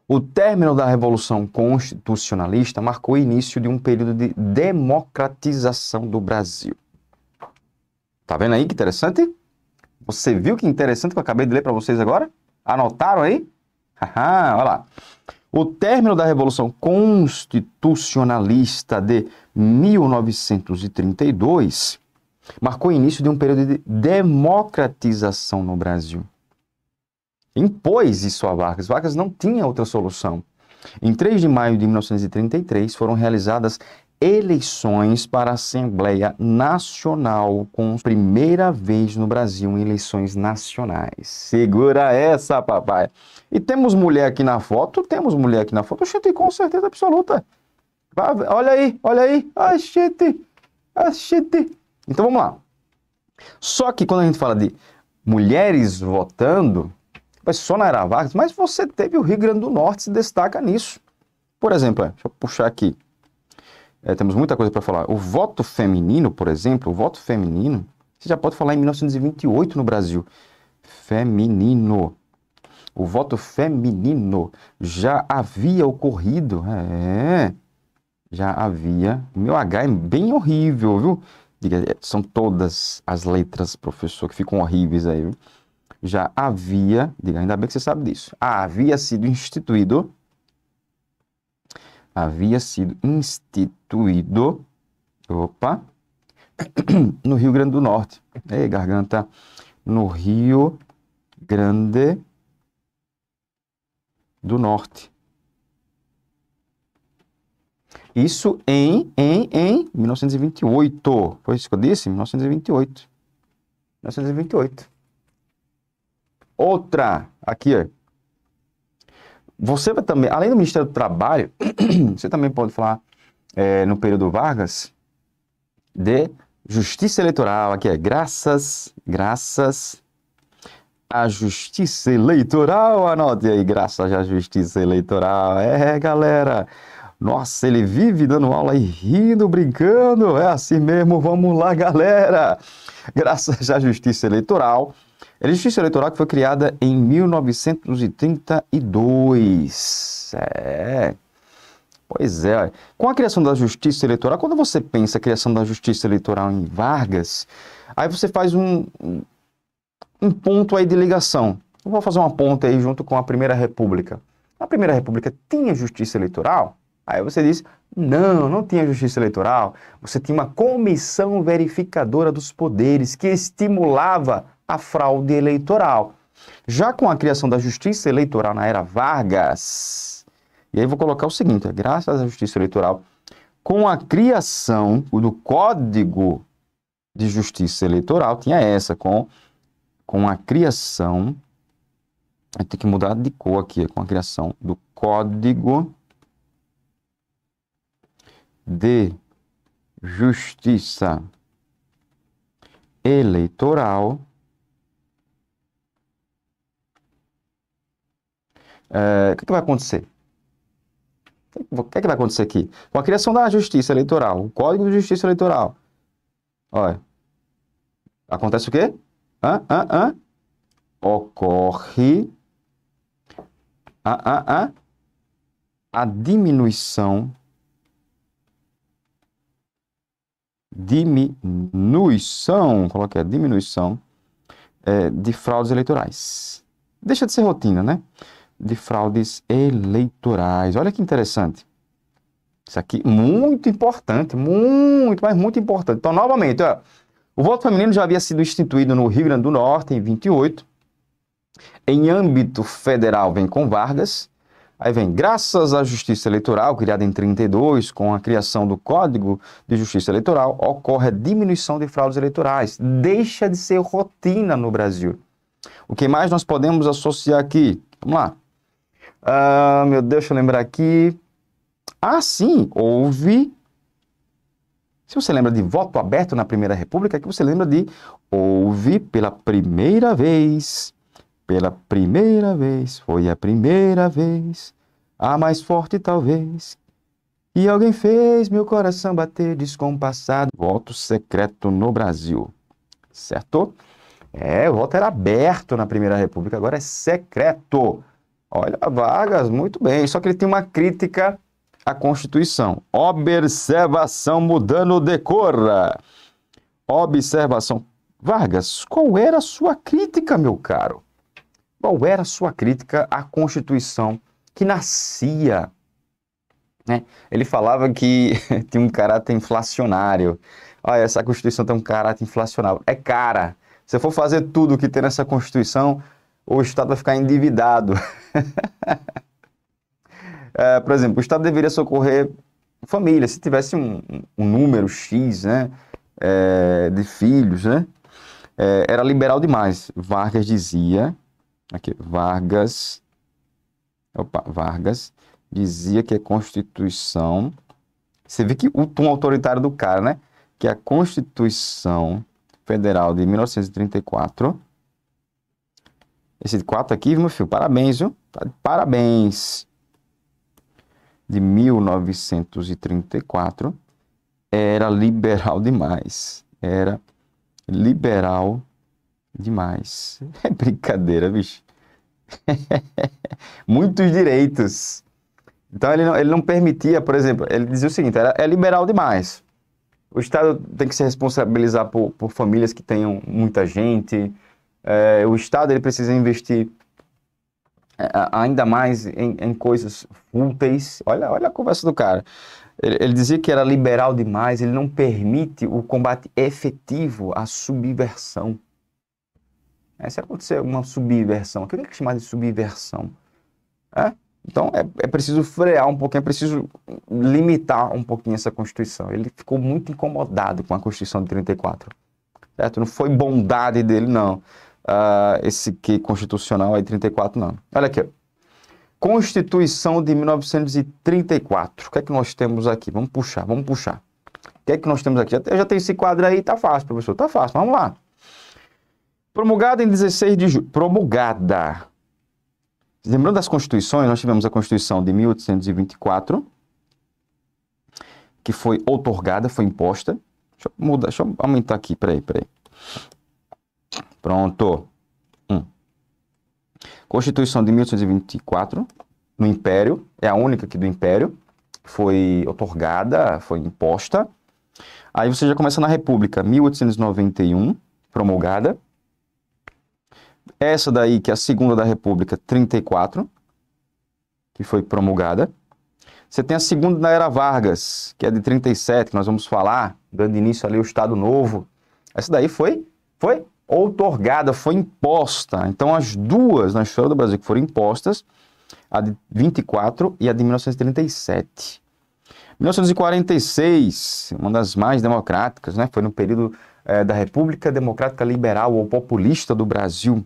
O término da Revolução Constitucionalista marcou o início de um período de democratização do Brasil. Tá vendo aí que interessante? Você viu que interessante que eu acabei de ler para vocês agora? Anotaram aí? Haha, olha lá. O término da Revolução Constitucionalista de 1932 marcou o início de um período de democratização no Brasil. Impôs isso a Vargas. Vargas não tinha outra solução. Em 3 de maio de 1933 foram realizadas eleições para a Assembleia Nacional, com primeira vez no Brasil em eleições nacionais. Segura essa, papai. E temos mulher aqui na foto? Temos mulher aqui na foto? Oxente, com certeza absoluta. Olha aí, olha aí. Oxente, oxente. Então vamos lá. Só que quando a gente fala de mulheres votando, mas só na era Vargas, mas você teve o Rio Grande do Norte se destaca nisso. Por exemplo, deixa eu puxar aqui. Temos muita coisa para falar. O voto feminino, por exemplo, o voto feminino, você já pode falar em 1928 no Brasil. Feminino. O voto feminino já havia ocorrido. Já havia. Meu H é bem horrível, viu? São todas as letras, professor, que ficam horríveis aí, viu? Já havia, ainda bem que você sabe disso, havia sido instituído no Rio Grande do Norte. Ei, garganta, no Rio Grande do Norte. Isso em 1928. Foi isso que eu disse? 1928. 1928. Outra, aqui, ó. Você vai também, além do Ministério do Trabalho, você também pode falar, no período Vargas, de Justiça Eleitoral. Aqui é graças à Justiça Eleitoral. Anote aí, graças à Justiça Eleitoral. Galera. Nossa, ele vive dando aula aí, rindo, brincando. É assim mesmo, vamos lá, galera. Graças à Justiça Eleitoral. A Justiça Eleitoral que foi criada em 1932. Pois é. Com a criação da Justiça Eleitoral, quando você pensa a criação da Justiça Eleitoral em Vargas, aí você faz um ponto aí de ligação. Eu vou fazer uma ponta aí junto com a Primeira República. A Primeira República tinha Justiça Eleitoral? Aí você diz, não tinha Justiça Eleitoral. Você tinha uma comissão verificadora dos poderes que estimulava a fraude eleitoral. Já com a criação da Justiça Eleitoral na era Vargas, e aí vou colocar o seguinte, graças à Justiça Eleitoral, com a criação do Código de Justiça Eleitoral, tinha essa, com a criação, tem que mudar de cor aqui, com a criação do Código de Justiça Eleitoral, o que vai acontecer? O que vai acontecer aqui? Com a criação da Justiça Eleitoral, o Código de Justiça Eleitoral, olha, acontece o quê? Ocorre a diminuição coloquei a diminuição de fraudes eleitorais. Deixa de ser rotina, né? De fraudes eleitorais. Olha que interessante. Isso aqui muito importante, mas muito importante. Então, novamente, ó, o voto feminino já havia sido instituído no Rio Grande do Norte em 28. Em âmbito federal vem com Vargas. Aí vem, graças à Justiça Eleitoral, criada em 32, com a criação do Código de Justiça Eleitoral, ocorre a diminuição de fraudes eleitorais. Deixa de ser rotina no Brasil. O que mais nós podemos associar aqui? Vamos lá. Meu Deus, deixa eu lembrar aqui. Sim, houve... Se você lembra de voto aberto na Primeira República, aqui você lembra de houve pela primeira vez, foi a primeira vez, a mais forte talvez, e alguém fez meu coração bater descompassado. Voto secreto no Brasil, certo? O voto era aberto na Primeira República, agora é secreto. Olha, Vargas, muito bem. Só que ele tem uma crítica à Constituição. Observação mudando de cor. Observação. Vargas, qual era a sua crítica, meu caro? Qual era a sua crítica à Constituição que nascia, né? Ele falava que tinha um caráter inflacionário. Olha, essa Constituição tem um caráter inflacionário. É cara. Se eu for fazer tudo o que tem nessa Constituição, o Estado vai ficar endividado. Por exemplo, o Estado deveria socorrer família, se tivesse um número X, né, de filhos, né, era liberal demais. Vargas dizia, aqui, Vargas dizia que a Constituição, você vê que o tom autoritário do cara, né, que a Constituição Federal de 1934, esse 4 aqui, meu filho, parabéns, viu? Parabéns. De 1934, era liberal demais. Era liberal demais. É brincadeira, bicho. Muitos direitos. Então, ele não permitia, por exemplo, ele dizia o seguinte, é liberal demais. O Estado tem que se responsabilizar por famílias que tenham muita gente. O Estado ele precisa investir ainda mais em coisas fúteis. Olha a conversa do cara. Ele dizia que era liberal demais, ele não permite o combate efetivo à subversão. Se acontecer uma subversão, o que é que é chamar de subversão? Então é preciso frear um pouquinho, é preciso limitar um pouquinho essa Constituição. Ele ficou muito incomodado com a Constituição de 34. Certo? Não foi bondade dele, não. Esse que constitucional aí, 34, não. Olha aqui, ó. Constituição de 1934. O que é que nós temos aqui? Vamos puxar. O que é que nós temos aqui? Eu já tenho esse quadro aí, tá fácil, professor, tá fácil, vamos lá. Promulgada em 16 de julho. Promulgada. Lembrando das constituições, nós tivemos a Constituição de 1824, que foi outorgada, foi imposta. Deixa eu aumentar aqui, peraí. Pronto. Constituição de 1824, no Império, é a única aqui do Império, foi outorgada, foi imposta. Aí você já começa na República, 1891, promulgada. Essa daí, que é a segunda da República, 34, que foi promulgada. Você tem a segunda da Era Vargas, que é de 37, que nós vamos falar, dando início ali ao Estado Novo. Essa daí foi outorgada, foi imposta. Então, as duas na história do Brasil que foram impostas, a de 24 e a de 1937. 1946, uma das mais democráticas, né? Foi no período da República Democrática Liberal ou Populista do Brasil.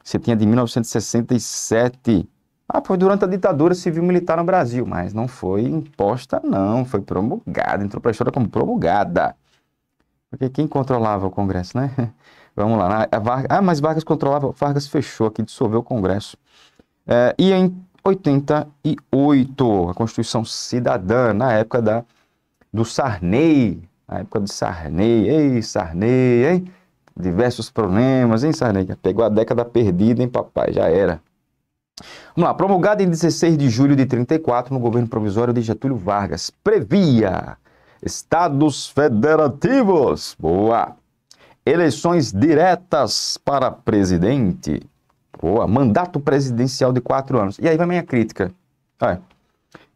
Você tinha de 1967. Foi durante a ditadura civil-militar no Brasil, mas não foi imposta, não. Foi promulgada, entrou para a história como promulgada. Porque quem controlava o Congresso, né? Vamos lá. Mas Vargas controlava. Vargas fechou aqui, dissolveu o Congresso. E em 88, a Constituição Cidadã, na época do Sarney. Na época do Sarney. Ei, Sarney, hein? Diversos problemas, hein, Sarney? Pegou a década perdida, hein, papai? Já era. Vamos lá. Promulgada em 16 de julho de 34, no governo provisório de Getúlio Vargas. Previa Estados federativos. Boa. Eleições diretas para presidente. Boa. Mandato presidencial de 4 anos. E aí vai minha crítica.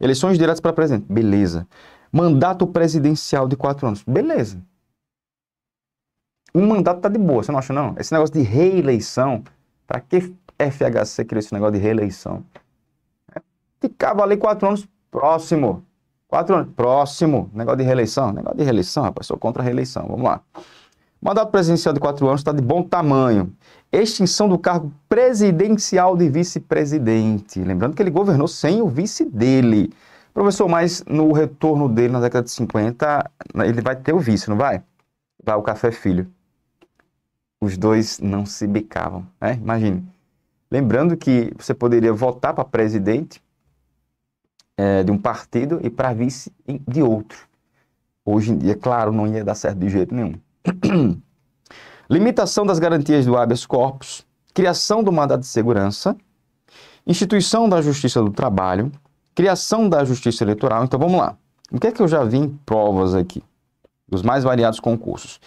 Eleições diretas para presidente. Beleza. Mandato presidencial de 4 anos. Beleza. Um mandato tá de boa, você não acha, não? Esse negócio de reeleição. Para que FHC criou esse negócio de reeleição? Ficava ali 4 anos. Próximo. 4 anos. Próximo. Negócio de reeleição. Rapaz. Sou contra a reeleição. Vamos lá. Mandato presidencial de 4 anos está de bom tamanho. Extinção do cargo presidencial de vice-presidente. Lembrando que ele governou sem o vice dele. Professor, mas no retorno dele na década de 50, ele vai ter o vice, não vai? Vai o Café Filho. Os dois não se bicavam, né? Imagine. Lembrando que você poderia votar para presidente de um partido e para vice de outro. Hoje em dia, claro, não ia dar certo de jeito nenhum. Limitação das garantias do habeas corpus, criação do mandado de segurança instituição da Justiça do Trabalho, criação da Justiça Eleitoral. Então vamos lá. O que é que eu já vi em provas aqui? Dos mais variados concursos.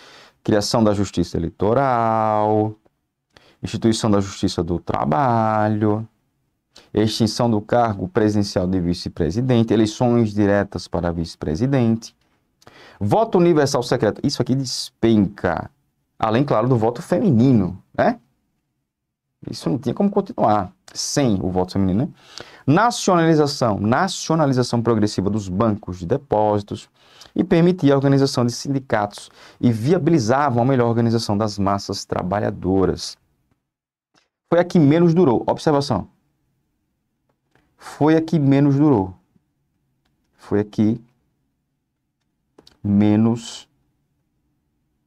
Criação da Justiça Eleitoral, instituição da Justiça do Trabalho, extinção do cargo presidencial de vice-presidente, eleições diretas para vice-presidente, voto universal secreto. Isso aqui despenca. Além, claro, do voto feminino, né? Isso não tinha como continuar sem o voto feminino, né? Nacionalização progressiva dos bancos de depósitos e permitia a organização de sindicatos e viabilizavam a melhor organização das massas trabalhadoras. Foi a que menos durou. Observação. Foi a que menos durou. Foi a que menos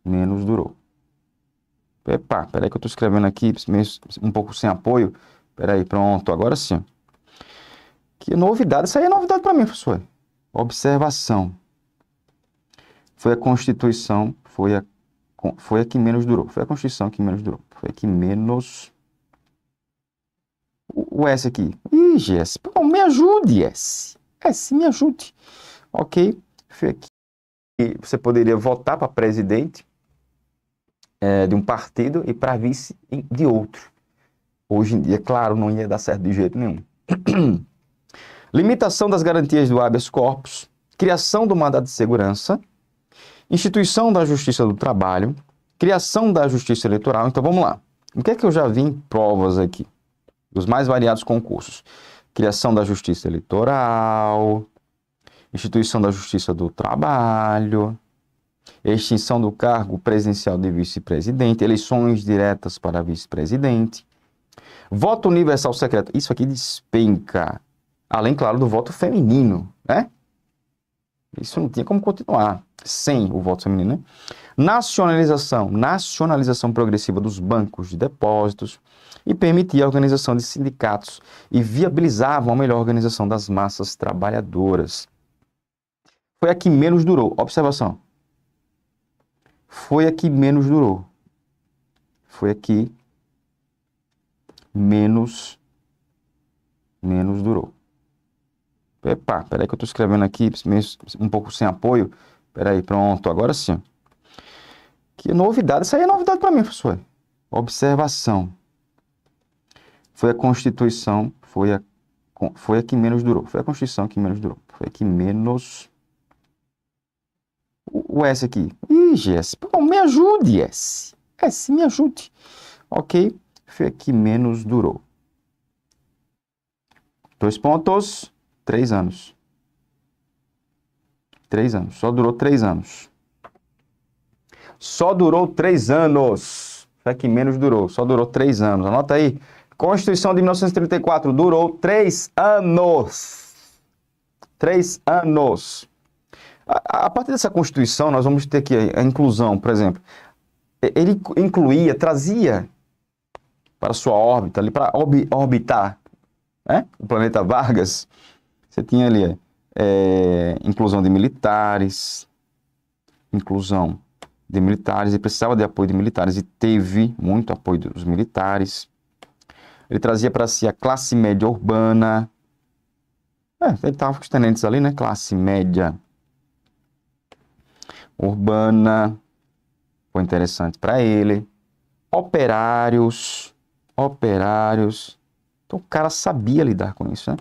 durou. Epa, peraí que eu tô escrevendo aqui um pouco sem apoio. Peraí, pronto, agora sim. Que novidade, isso aí é novidade para mim, professor. Observação. Foi a Constituição, foi a que menos durou. Foi a Constituição que menos durou. Foi a que menos... O S aqui. Ih, S. Pô, me ajude, S. S, me ajude. Ok. Foi aqui. Você poderia votar para presidente de um partido e para vice de outro. Hoje em dia, claro, não ia dar certo de jeito nenhum. Limitação das garantias do habeas corpus, criação do mandado de segurança, instituição da Justiça do Trabalho, criação da Justiça Eleitoral. Então vamos lá. O que é que eu já vi em provas aqui? Dos mais variados concursos. Criação da Justiça Eleitoral, instituição da Justiça do Trabalho, extinção do cargo presidencial de vice-presidente, eleições diretas para vice-presidente, voto universal secreto. Isso aqui despenca. Além, claro, do voto feminino, né? Isso não tinha como continuar sem o voto feminino, né? Nacionalização progressiva dos bancos de depósitos e permitia a organização de sindicatos e viabilizavam a melhor organização das massas trabalhadoras. Foi a que menos durou. Observação. Foi a que menos durou. Foi a que menos durou. Epa, peraí que eu tô escrevendo aqui um pouco sem apoio. Peraí, pronto, agora sim. Que novidade, isso aí é novidade para mim, professor. Observação. Foi a Constituição, foi a que menos durou. Foi a Constituição que menos durou. Foi a que menos... O S aqui. Ih, S. Pô, me ajude, S. S, me ajude. Ok. Foi a que menos durou. 2 pontos. 3 anos. 3 anos. Só durou 3 anos. Só durou 3 anos. Foi a que menos durou. Só durou 3 anos. Anota aí. Constituição de 1934 durou 3 anos. 3 anos. A partir dessa Constituição, nós vamos ter aqui a inclusão, por exemplo. Ele incluía, trazia para sua órbita, ali para orbitar, né, o planeta Vargas. Você tinha ali inclusão de militares, e precisava de apoio de militares, e teve muito apoio dos militares. Ele trazia para si a classe média urbana. Ele estava com os tenentes ali, né? Classe média urbana. Foi interessante para ele. Operários. Então o cara sabia lidar com isso, né?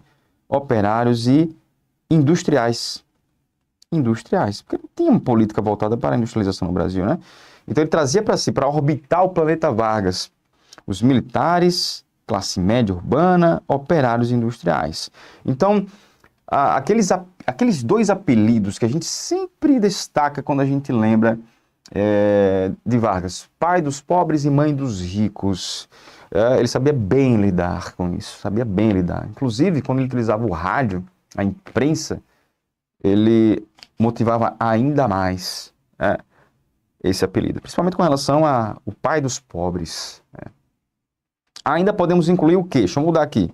Operários e industriais. Porque não tinha uma política voltada para a industrialização no Brasil, né? Então ele trazia para si, para orbitar o planeta Vargas, os militares, classe média urbana, operários e industriais. Então, aqueles 2 apelidos que a gente sempre destaca quando a gente lembra de Vargas, pai dos pobres e mãe dos ricos. Ele sabia bem lidar com isso, Inclusive, quando ele utilizava o rádio, a imprensa, ele motivava ainda mais esse apelido, principalmente com relação ao pai dos pobres. Ainda podemos incluir o quê? Deixa eu mudar aqui.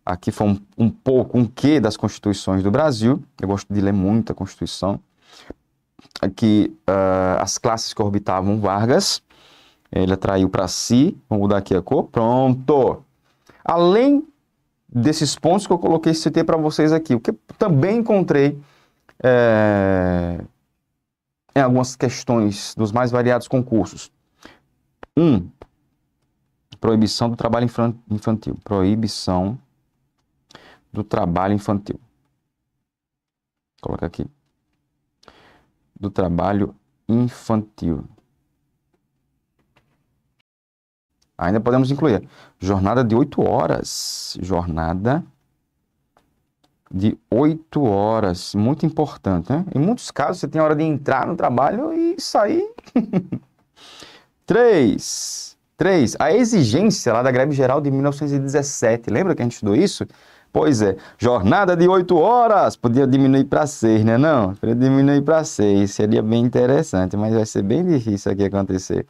Aqui foi um pouco um quê das constituições do Brasil. Eu gosto de ler muito a Constituição. Aqui, as classes que orbitavam Vargas, ele atraiu para si. Vamos mudar aqui a cor. Pronto! Além desses pontos que eu coloquei, citei para vocês aqui. O que eu também encontrei em algumas questões dos mais variados concursos. 1. Proibição do trabalho infantil. Proibição do trabalho infantil. Coloca aqui. Do trabalho infantil. Ainda podemos incluir jornada de 8 horas. Jornada de 8 horas. Muito importante, né? Em muitos casos, você tem a hora de entrar no trabalho e sair. 3. A exigência lá da greve geral de 1917. Lembra que a gente estudou isso? Pois é. Jornada de 8 horas. Podia diminuir para 6, né? Não, podia diminuir para 6. Seria bem interessante, mas vai ser bem difícil isso aqui acontecer.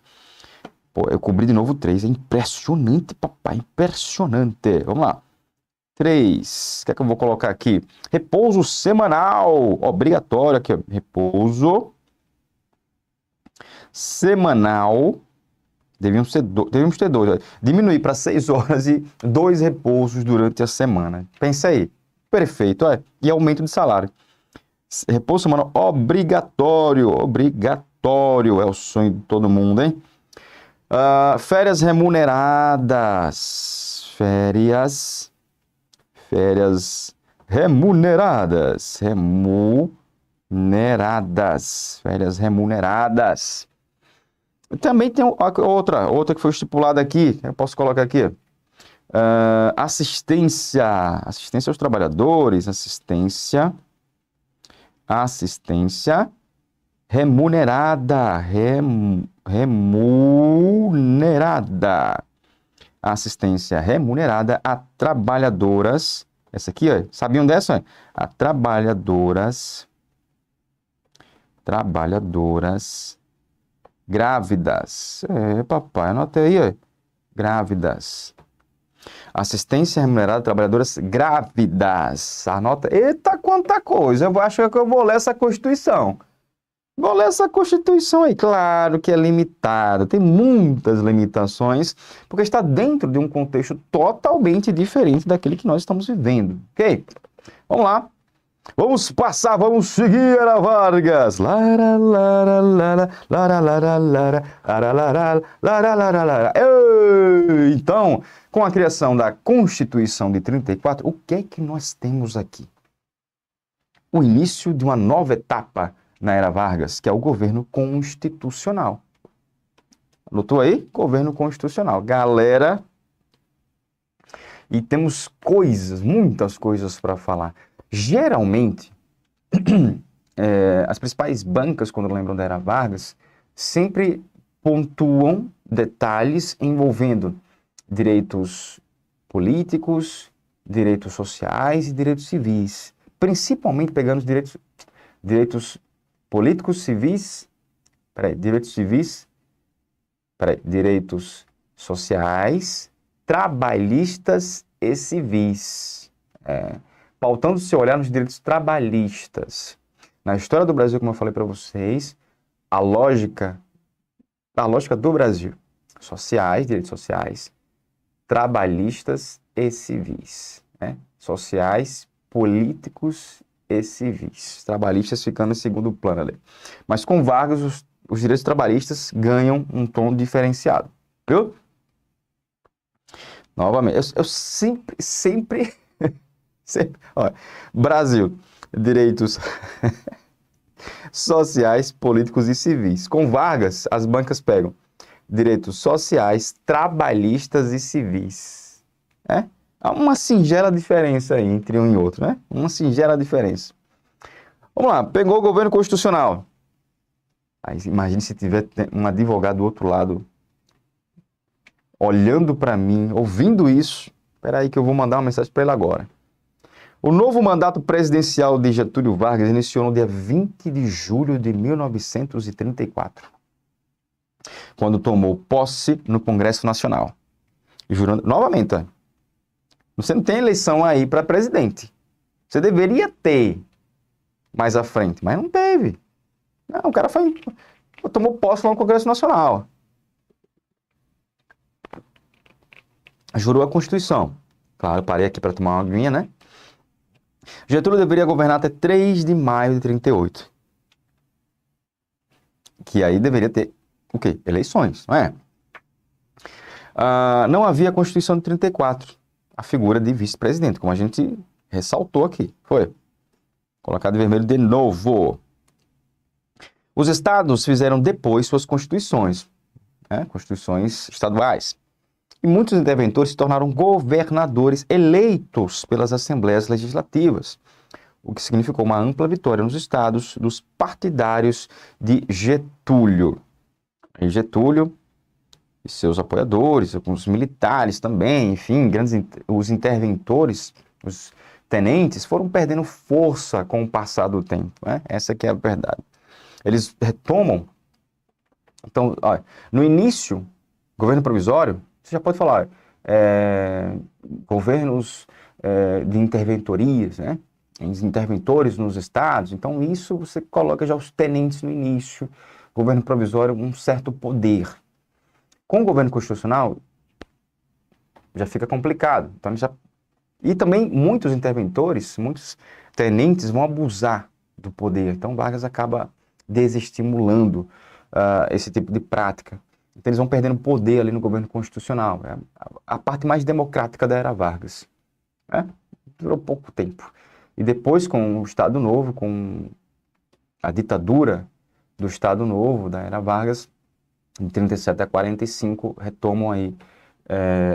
Pô, eu cobri de novo 3. É impressionante, papai. Impressionante. Vamos lá. 3. O que é que eu vou colocar aqui? Repouso semanal. Obrigatório aqui, ó. Repouso semanal. Devíamos ter 2. Diminuir para 6 horas e 2 repousos durante a semana. Pensa aí. Perfeito, é. E aumento de salário. Repouso semanal obrigatório. Obrigatório. É o sonho de todo mundo, hein? Férias remuneradas. Férias remuneradas. Férias remuneradas. Também tem outra que foi estipulada aqui, eu posso colocar aqui. Assistência aos trabalhadores, assistência remunerada, assistência remunerada a trabalhadoras, essa aqui, ó, sabiam dessa? A trabalhadoras grávidas. Papai, anota aí, ó. Grávidas. Assistência remunerada a trabalhadoras grávidas. Anota. Eita, quanta coisa. Eu acho que eu vou ler essa Constituição. Vou ler essa Constituição aí. Claro que é limitada. Tem muitas limitações, porque está dentro de um contexto totalmente diferente daquele que nós estamos vivendo. Ok? Vamos lá. Vamos passar, vamos seguir a Vargas. Então, com a criação da Constituição de 34, o que é que nós temos aqui? O início de uma nova etapa na era Vargas, que é o governo constitucional. Anotou aí? Governo constitucional. Galera, e temos muitas coisas para falar. Geralmente, as principais bancas, quando lembram da era Vargas, sempre pontuam detalhes envolvendo direitos políticos, direitos sociais e direitos civis. Principalmente pegando os direitos políticos, civis, direitos sociais, trabalhistas e civis. Pautando seu olhar nos direitos trabalhistas. Na história do Brasil, como eu falei para vocês, a lógica do Brasil, direitos sociais, trabalhistas e civis. Sociais, políticos e civis. Trabalhistas ficando em segundo plano ali. Mas com Vargas, os direitos trabalhistas ganham um tom diferenciado. Viu? Novamente, eu sempre olha, Brasil, direitos sociais, políticos e civis. Com Vargas, as bancas pegam direitos sociais, trabalhistas e civis. Há uma singela diferença aí entre um e outro, né? Uma singela diferença. Vamos lá, pegou o governo constitucional. Aí, imagine se tiver um advogado do outro lado olhando para mim, ouvindo isso. Espera aí que eu vou mandar uma mensagem para ele agora. O novo mandato presidencial de Getúlio Vargas iniciou no dia 20 de julho de 1934, quando tomou posse no Congresso Nacional. Jurando, novamente, você não tem eleição aí para presidente. Você deveria ter mais à frente, mas não teve. Não, o cara tomou posse lá no Congresso Nacional. Jurou a Constituição. Claro, parei aqui para tomar uma aguinha, né? Getúlio deveria governar até 3 de maio de 38. Que aí deveria ter, o quê? Eleições, não é? Não havia a Constituição de 34, a figura de vice-presidente, como a gente ressaltou aqui. Foi. Colocado em vermelho de novo. Os estados fizeram depois suas constituições, né? Constituições estaduais. E muitos interventores se tornaram governadores eleitos pelas assembleias legislativas, o que significou uma ampla vitória nos estados dos partidários de Getúlio. E Getúlio e seus apoiadores, alguns militares também, enfim, os interventores, os tenentes, foram perdendo força com o passar do tempo, né? Essa que é a verdade. Eles retomam, então, olha, no início, governo provisório, você já pode falar, governos de interventorias, né? Os interventores nos estados, então isso você coloca já os tenentes no início, governo provisório, um certo poder. Com o governo constitucional, já fica complicado. Então, E também muitos interventores, muitos tenentes vão abusar do poder. Então, Vargas acaba desestimulando esse tipo de prática. Então, eles vão perdendo poder ali no governo constitucional. É a parte mais democrática da era Vargas. Né? Durou pouco tempo. E depois, com o Estado Novo, com a ditadura do Estado Novo, da era Vargas, de 37 a 45, retomam aí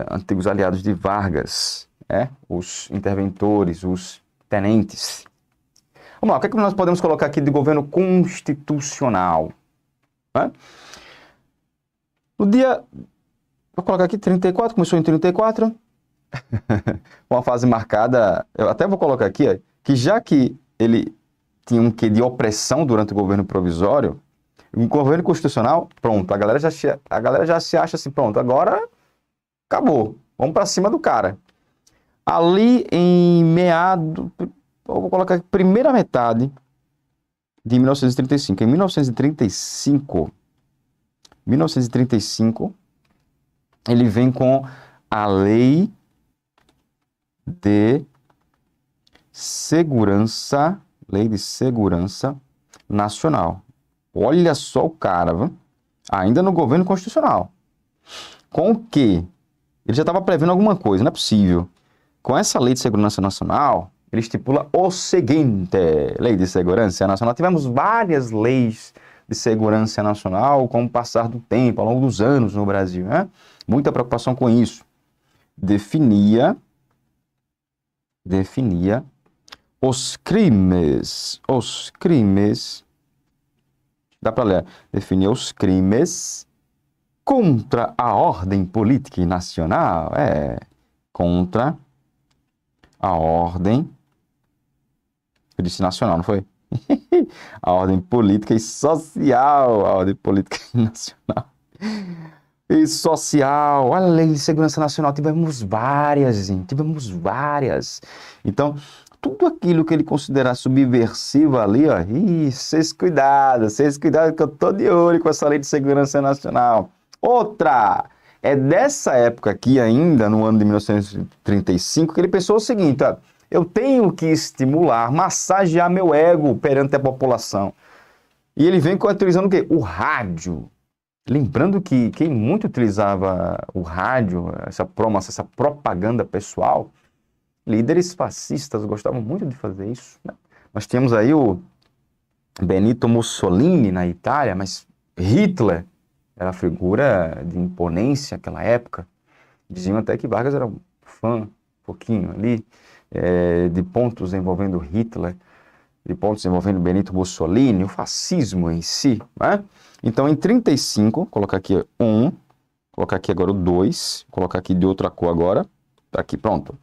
antigos aliados de Vargas, os interventores, os tenentes. Vamos lá, o que é que nós podemos colocar aqui de governo constitucional? No dia, vou colocar aqui 34, começou em 34, uma fase marcada, eu até vou colocar aqui, que já que ele tinha um quê de opressão durante o governo provisório, o governo constitucional, pronto, a galera já se acha assim, pronto, agora acabou, vamos para cima do cara. Ali em vou colocar aqui, primeira metade de 1935. Em 1935, ele vem com a Lei de Segurança Nacional. Olha só o cara, viu? Ainda no governo constitucional. Com o quê? Ele já estava prevendo alguma coisa, não é possível. Com essa Lei de Segurança Nacional, ele estipula o seguinte: Lei de Segurança Nacional. Tivemos várias leis de segurança nacional com o passar do tempo, ao longo dos anos no Brasil, né? Muita preocupação com isso. Definia os crimes, dá para ler, definia os crimes contra a ordem política e nacional, contra a ordem, eu disse nacional, não foi? A ordem política e social, a ordem política e nacional. E social, olha a Lei de Segurança Nacional, tivemos várias, gente, tivemos várias. Então, tudo aquilo que ele considerar subversivo ali, ó, vocês cuidado que eu tô de olho com essa Lei de Segurança Nacional. Outra, é dessa época aqui ainda, no ano de 1935, que ele pensou o seguinte, ó, eu tenho que estimular, massagear meu ego perante a população. E ele vem utilizando o quê? O rádio. Lembrando que quem muito utilizava o rádio, essa propaganda pessoal, líderes fascistas gostavam muito de fazer isso, né? Nós tínhamos aí o Benito Mussolini na Itália, mas Hitler era a figura de imponência naquela época. Diziam até que Vargas era um fã, um pouquinho ali, de pontos envolvendo Hitler, de pontos envolvendo Benito Mussolini, o fascismo em si, né? Então, em 35, colocar aqui 1, colocar aqui agora o 2, colocar aqui de outra cor agora, tá aqui, pronto.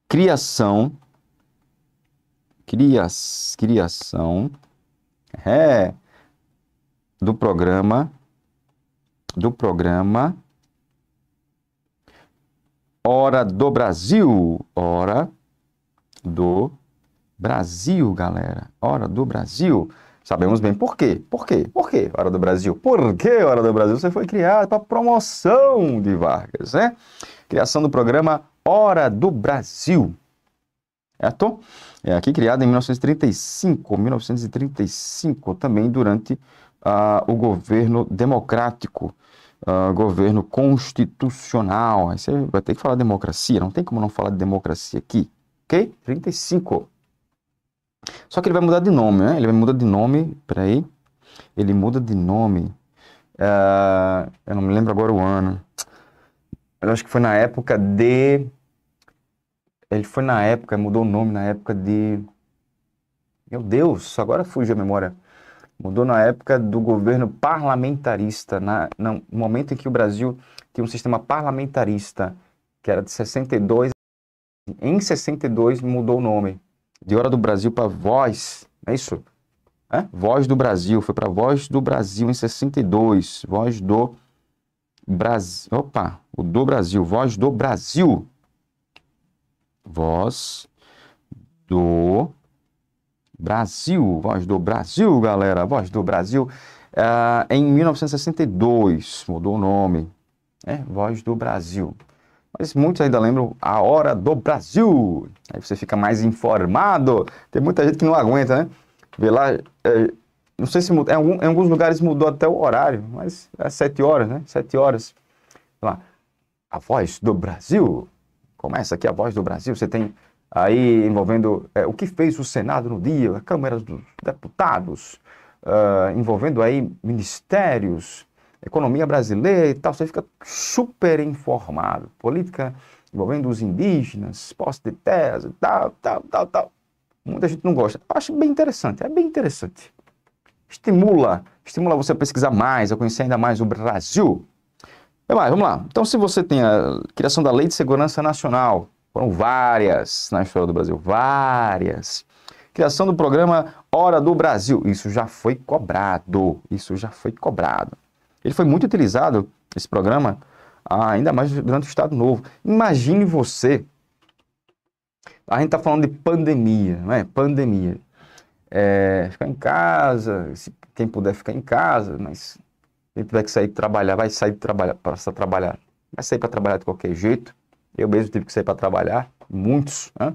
Criação do programa Hora do Brasil, galera, Hora do Brasil, Sabemos bem por quê. Por quê? Por quê, Hora do Brasil? Por que Hora do Brasil? Você foi criado para promoção de Vargas, né? Criação do programa Hora do Brasil. Certo? É aqui criado em 1935, também durante o governo democrático, governo constitucional. Aí você vai ter que falar democracia, não tem como não falar de democracia aqui, ok? 35. Só que ele vai mudar de nome, né? Ele vai mudar de nome, peraí, ele muda de nome, eu não me lembro agora o ano, eu acho que foi na época de... Ele foi na época, mudou o nome na época de... Meu Deus, agora fugiu a memória. Mudou na época do governo parlamentarista, no momento em que o Brasil tinha um sistema parlamentarista, que era de 62. Em 62 mudou o nome. De Hora do Brasil para Voz, não é isso? Voz do Brasil, foi para Voz do Brasil em 62. Voz do Brasil. Opa, o do Brasil, Voz do Brasil. Voz do Brasil, Voz do Brasil, galera, Voz do Brasil. Em 1962, mudou o nome, Voz do Brasil. Mas muitos ainda lembram a Hora do Brasil. Aí você fica mais informado. Tem muita gente que não aguenta, né? Vê lá, não sei se mudou, em alguns lugares mudou até o horário, mas é 7 horas, né? 7 horas. Lá, a Voz do Brasil. Começa aqui a Voz do Brasil. Você tem aí envolvendo o que fez o Senado no dia, a Câmara dos Deputados, envolvendo aí ministérios, economia brasileira e tal. Você fica super informado. Política envolvendo os indígenas, posse de terras e tal. Muita gente não gosta. Eu acho bem interessante, é bem interessante. Estimula você a pesquisar mais, a conhecer ainda mais o Brasil. Vamos lá. Então, se você tem a criação da Lei de Segurança Nacional, foram várias na história do Brasil, várias. Criação do programa Hora do Brasil, isso já foi cobrado, Ele foi muito utilizado, esse programa, ainda mais durante o Estado Novo. Imagine você, a gente está falando de pandemia, não é? Pandemia. Ficar em casa, quem puder ficar em casa, mas quem tiver que sair trabalhar, vai sair trabalhar, para trabalhar. Vai sair para trabalhar de qualquer jeito. Eu mesmo tive que sair para trabalhar, muitos, né?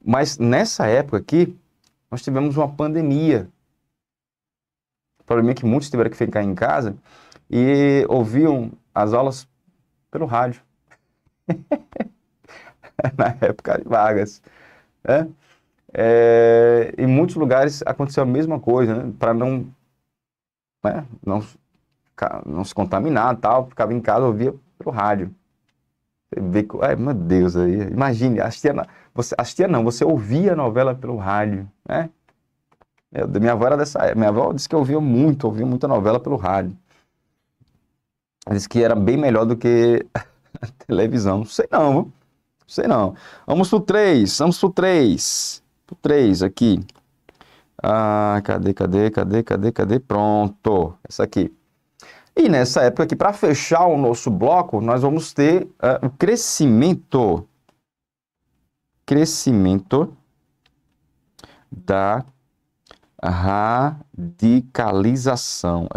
Mas nessa época aqui, nós tivemos uma pandemia. O problema é que muitos tiveram que ficar em casa e ouviam as aulas pelo rádio. Na época de Vargas, né? Em muitos lugares aconteceu a mesma coisa, né? Para não se contaminar e tal, ficava em casa, ouvia pelo rádio. Você vê, meu Deus, aí, imagine, você ouvia a novela pelo rádio, né? Minha avó era dessa época, minha avó disse que ouvia muita novela pelo rádio. Ela disse que era bem melhor do que a televisão, não sei não. Vamos pro 3, pro 3 aqui. Cadê? Pronto, essa aqui. E nessa época aqui, para fechar o nosso bloco, nós vamos ter o crescimento da radicalização.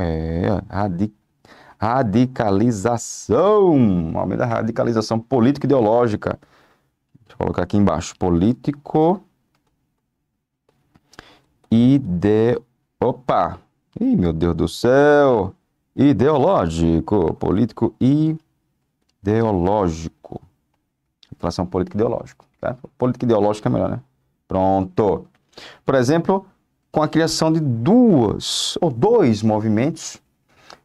Radicalização. Aumento da radicalização político-ideológica. Deixa eu colocar aqui embaixo. Opa! Ih, meu Deus do céu! Ideológico, político ideológico. Inflação político ideológico, tá? Político ideológico é melhor, né? Pronto. Por exemplo, com a criação de dois movimentos,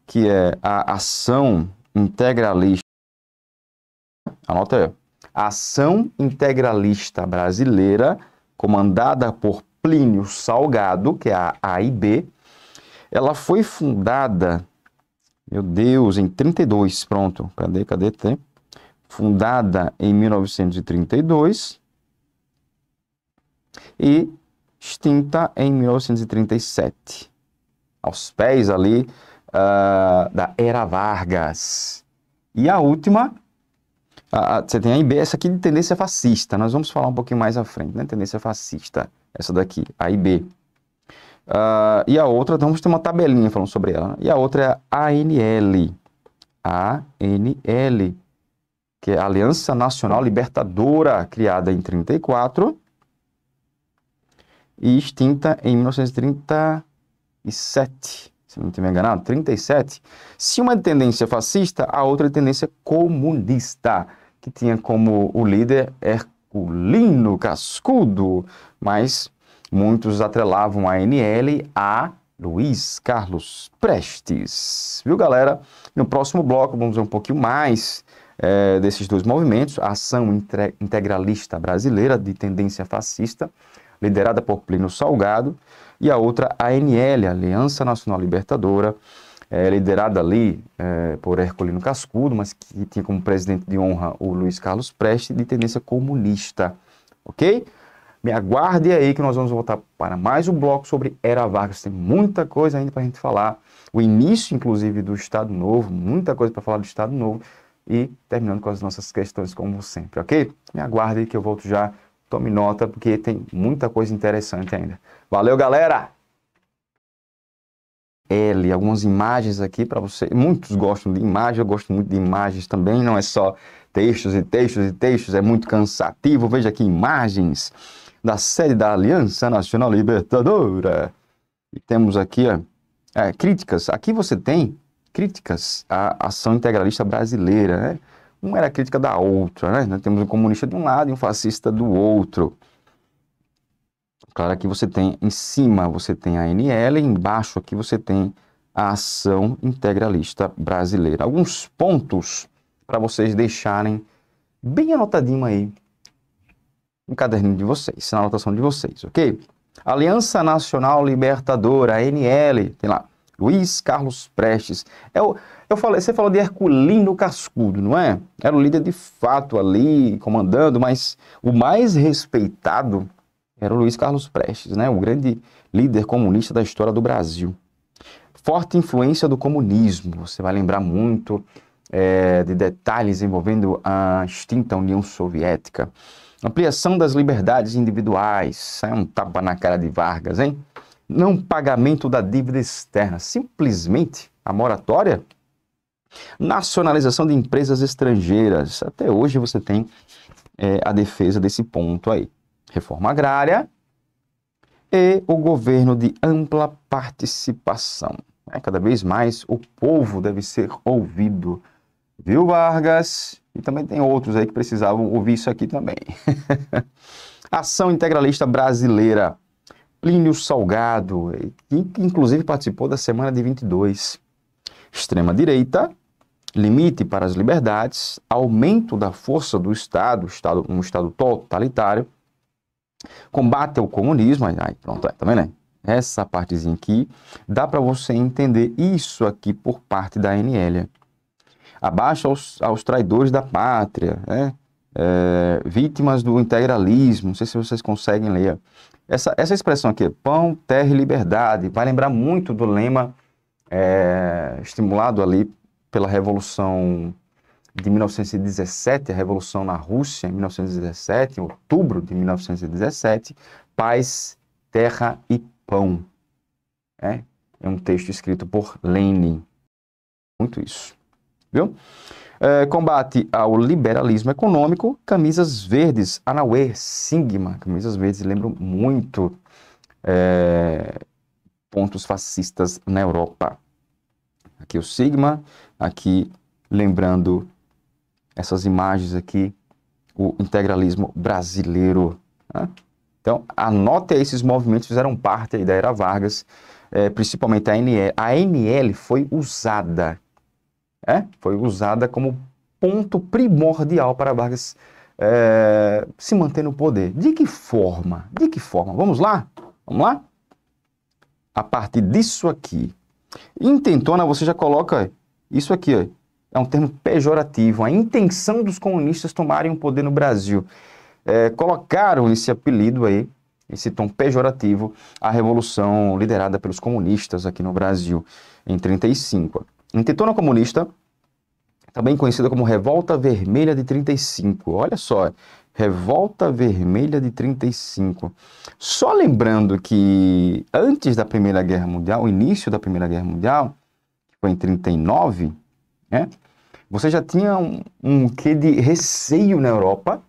que é a Ação Integralista. Anota aí. A Ação Integralista Brasileira, comandada por Plínio Salgado, que é a AIB, ela foi fundada, meu Deus, em 32, pronto, cadê? Fundada em 1932 e extinta em 1937, aos pés ali da Era Vargas. E a última, você tem a AIB, essa aqui de tendência fascista, nós vamos falar um pouquinho mais à frente, né? Tendência fascista, essa daqui, a AIB. E a outra, então vamos ter uma tabelinha falando sobre ela, né? E a outra é a ANL. ANL, que é a Aliança Nacional Libertadora, criada em 34 e extinta em 1937. Se não estiver enganado, 37. Se uma é de tendência fascista, a outra é de tendência comunista, que tinha como o líder Herculino Cascudo, mas muitos atrelavam a ANL a Luiz Carlos Prestes. Viu, galera? No próximo bloco vamos ver um pouquinho mais desses dois movimentos, a Ação Integralista Brasileira, de tendência fascista, liderada por Plínio Salgado, e a outra, a ANL, Aliança Nacional Libertadora, liderada ali por Herculino Cascudo, mas que tinha como presidente de honra o Luiz Carlos Prestes, de tendência comunista, ok? Me aguarde aí que nós vamos voltar para mais um bloco sobre Era Vargas. Tem muita coisa ainda para a gente falar, o início, inclusive, do Estado Novo, muita coisa para falar do Estado Novo, e terminando com as nossas questões, como sempre, ok? Me aguarde aí que eu volto já. Tome nota, porque tem muita coisa interessante ainda. Valeu, galera! Algumas imagens aqui para você. Muitos gostam de imagens, eu gosto muito de imagens também. Não é só textos e textos e textos, é muito cansativo. Veja aqui imagens da sede da Aliança Nacional Libertadora. E temos aqui críticas. Aqui você tem críticas à ação integralista brasileira, né? Uma era a crítica da outra, né? Nós temos um comunista de um lado e um fascista do outro. Claro, aqui você tem, em cima você tem a ANL, embaixo aqui você tem a Ação Integralista Brasileira. Alguns pontos para vocês deixarem bem anotadinho aí no caderninho de vocês, na anotação de vocês, ok? Aliança Nacional Libertadora, ANL, tem lá, Luiz Carlos Prestes. Você falou de Herculino Cascudo, não é? Era o líder de fato ali, comandando, mas o mais respeitado era o Luiz Carlos Prestes, né? O grande líder comunista da história do Brasil. Forte influência do comunismo, você vai lembrar muito de detalhes envolvendo a extinta União Soviética. Ampliação das liberdades individuais, um tapa na cara de Vargas, hein? Não pagamento da dívida externa, simplesmente a moratória. Nacionalização de empresas estrangeiras, até hoje você tem a defesa desse ponto aí. Reforma agrária e o governo de ampla participação. Cada vez mais o povo deve ser ouvido, viu, Vargas? E também tem outros aí que precisavam ouvir isso aqui também. Ação Integralista Brasileira, Plínio Salgado, que inclusive participou da Semana de 22. Extrema-direita, limite para as liberdades, aumento da força do Estado, um Estado totalitário, combate ao comunismo, pronto, tá vendo, né? Essa partezinha aqui, dá para você entender isso aqui por parte da ANL. Abaixo aos traidores da pátria, né? Vítimas do integralismo, não sei se vocês conseguem ler. Essa expressão aqui, pão, terra e liberdade, vai lembrar muito do lema estimulado ali pela Revolução de 1917, a Revolução na Rússia, em 1917, em outubro de 1917, paz, terra e pão. É um texto escrito por Lenin. Muito isso. Viu? Combate ao liberalismo econômico, camisas verdes, Anauê, Sigma. Camisas verdes lembram muito pontos fascistas na Europa. Aqui o Sigma, aqui lembrando essas imagens aqui, o integralismo brasileiro. Né? Então, anote aí, esses movimentos fizeram parte aí da Era Vargas, principalmente a ANL. A ANL foi usada como ponto primordial para Vargas se manter no poder. De que forma? De que forma? Vamos lá? Vamos lá? A partir disso aqui. Intentona, você já coloca isso aqui, ó. É um termo pejorativo. A intenção dos comunistas tomarem o poder no Brasil. Colocaram esse apelido aí, esse tom pejorativo, à revolução liderada pelos comunistas aqui no Brasil, em 35. Intentona comunista, também conhecida como Revolta Vermelha de 35. Olha só, Revolta Vermelha de 35. Só lembrando que antes da Primeira Guerra Mundial, o início da Primeira Guerra Mundial, que foi em 39, né? Você já tinha um quê de receio na Europa,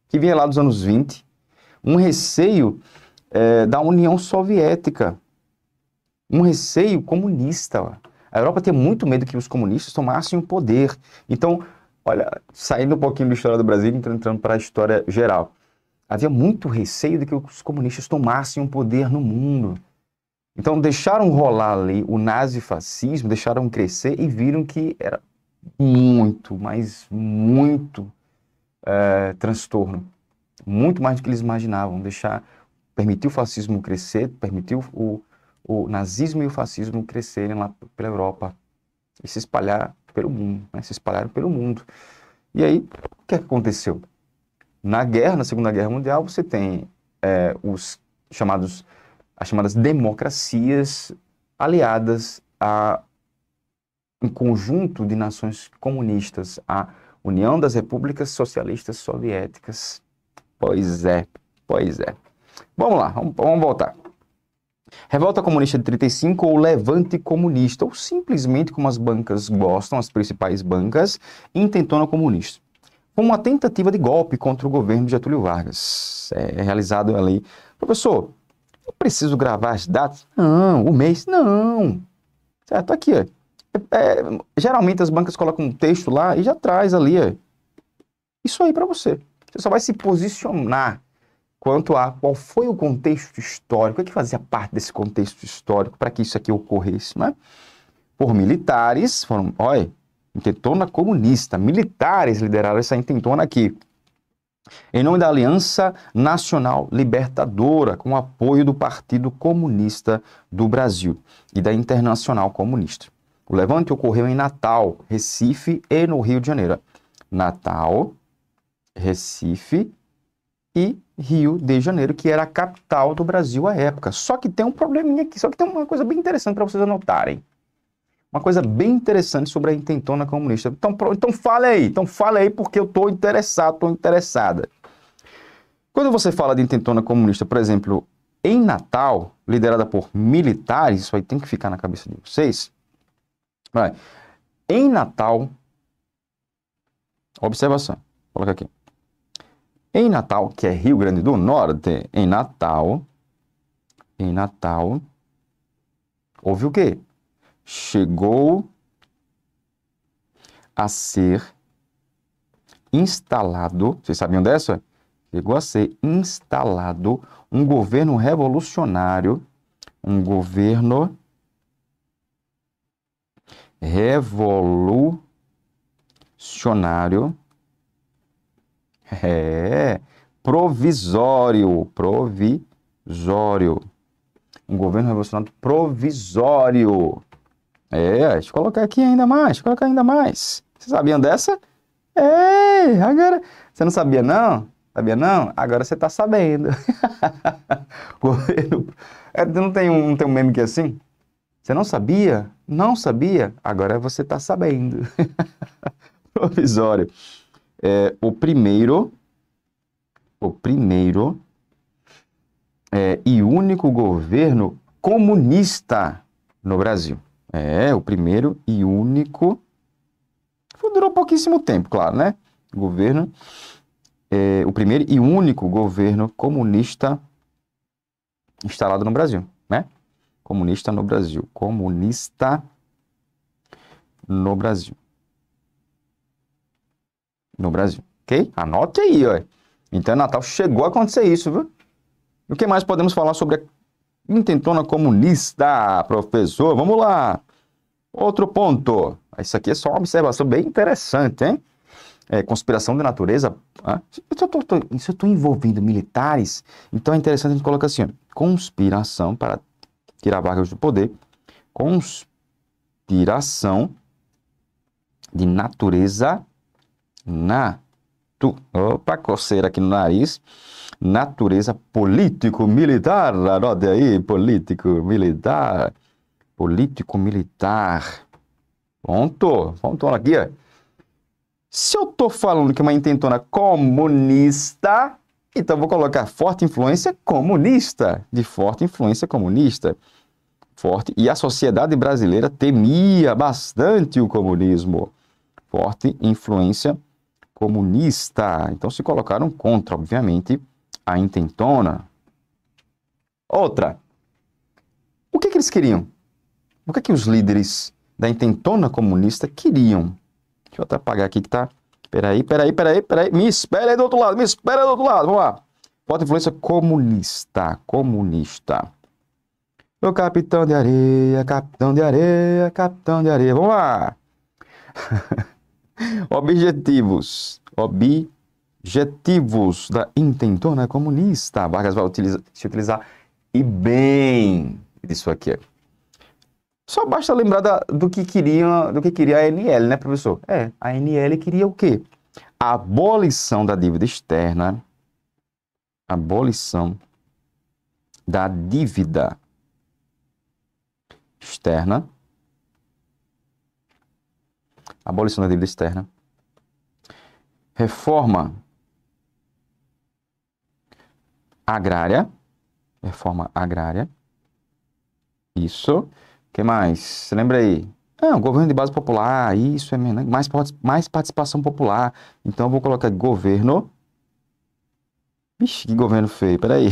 que vinha lá dos anos 20, um receio da União Soviética, um receio comunista. A Europa tinha muito medo que os comunistas tomassem o poder. Então, olha, saindo um pouquinho da história do Brasil, entrando para a história geral. Havia muito receio de que os comunistas tomassem o poder no mundo. Então, deixaram rolar ali o nazifascismo, deixaram crescer e viram que era muito, mas muito transtorno. Muito mais do que eles imaginavam. Permitir o fascismo crescer, permitir o nazismo e o fascismo crescerem lá pela Europa e se espalhar pelo mundo, né? Se espalharam pelo mundo. E aí, o que aconteceu? Na Segunda Guerra Mundial, você tem as chamadas democracias aliadas a um conjunto de nações comunistas, a União das Repúblicas Socialistas Soviéticas. Pois é. Vamos lá, vamos voltar. Revolta Comunista de 35 ou Levante Comunista, ou simplesmente como as bancas gostam, as principais bancas, Intentona Comunista. Foi uma tentativa de golpe contra o governo de Getúlio Vargas. Realizado ali. Professor, eu preciso gravar as datas? Não. O mês? Não. Certo, aqui, ó. Geralmente as bancas colocam um texto lá e já traz ali, ó. Isso aí para você. Você só vai se posicionar quanto a qual foi o contexto histórico, o que fazia parte desse contexto histórico para que isso aqui ocorresse, né? Por militares, olha, Intentona Comunista, militares lideraram essa intentona aqui, em nome da Aliança Nacional Libertadora, com o apoio do Partido Comunista do Brasil e da Internacional Comunista. O levante ocorreu em Natal, Recife e no Rio de Janeiro. Natal, Recife e Rio de Janeiro, que era a capital do Brasil à época. Só que tem um probleminha aqui, só que tem uma coisa bem interessante para vocês anotarem. Uma coisa bem interessante sobre a Intentona Comunista. Então fale aí, porque eu estou interessado, estou interessada. Quando você fala de Intentona Comunista, por exemplo, em Natal, liderada por militares, isso aí tem que ficar na cabeça de vocês. Em Natal, observação, coloca aqui. Em Natal, que é Rio Grande do Norte, em Natal, houve o quê? Chegou a ser instalado, vocês sabiam dessa? Chegou a ser instalado um governo revolucionário, provisório. Um governo revolucionário provisório. Deixa eu colocar aqui ainda mais, Vocês sabiam dessa? Agora, você não sabia não? Sabia não? Agora você tá sabendo. Governo, não tem um meme que é assim? Você não sabia? Não sabia? Agora você tá sabendo. Provisório. O primeiro e único governo comunista no Brasil. O primeiro e único. Durou pouquíssimo tempo, claro, né? O primeiro e único governo comunista instalado no Brasil, né? Comunista no Brasil. Ok? Anote aí, ó. Então, Natal chegou a acontecer isso, viu? E o que mais podemos falar sobre a Intentona Comunista, professor? Vamos lá. Outro ponto. Isso aqui é só uma observação bem interessante, hein? Conspiração de natureza. Se eu estou envolvendo militares, então é interessante a gente colocar assim, ó, conspiração para tirar Vargas do poder. Conspiração de natureza. Opa, coceira aqui no nariz. Natureza político-militar. Anote aí, político-militar. Político-militar. Ponto aqui, ó. Se eu estou falando que é uma intentona comunista, então vou colocar forte influência comunista, de forte influência comunista. Forte, e a sociedade brasileira temia bastante o comunismo. Forte influência comunista. Então se colocaram contra, obviamente, a intentona. Outra. O que eles queriam? O que os líderes da intentona comunista queriam? Deixa eu até apagar aqui que tá... Peraí. Me espera aí do outro lado, Vamos lá. Forte influência comunista. Ô capitão de areia, capitão de areia, capitão de areia. Vamos lá. Objetivos da intentona comunista. Vargas vai se utilizar e bem disso aqui. Só basta lembrar do que queria a ANL, né, professor? A ANL queria o quê? A abolição da dívida externa. Abolição da dívida externa. Abolição da dívida externa. Reforma agrária. Reforma agrária. Isso. O que mais? Você lembra aí? O governo de base popular. Isso é mais participação popular. Então eu vou colocar governo. Ixi, que governo feio. Peraí.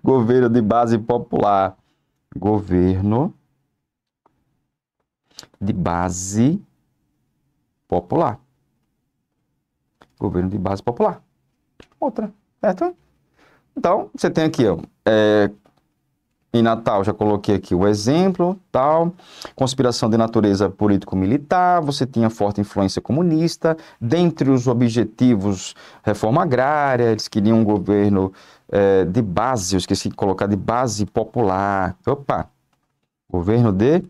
Governo de base popular. Governo de base popular. Governo de base popular. Outra, certo? Então, você tem aqui, ó, em Natal, já coloquei aqui o exemplo, tal. Conspiração de natureza político-militar, você tinha forte influência comunista. Dentre os objetivos, reforma agrária, eles queriam um governo de base, eu esqueci de colocar, de base popular. Opa! Governo de